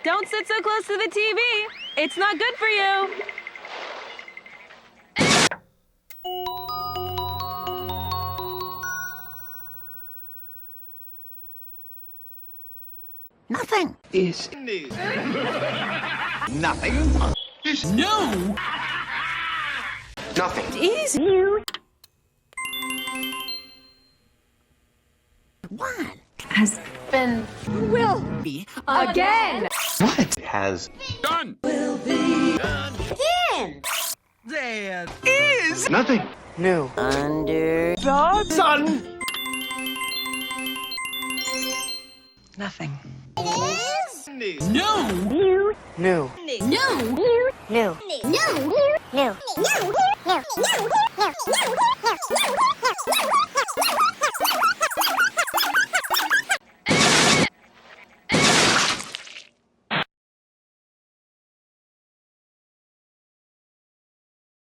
Don't sit so close to the TV. It's not good for you. Nothing is news. Nothing is No! nothing Is new. One has been will be again. what has Done! again. There is nothing new under the sun. Nothing. New. No! New. No! New. New. New. New. New. New.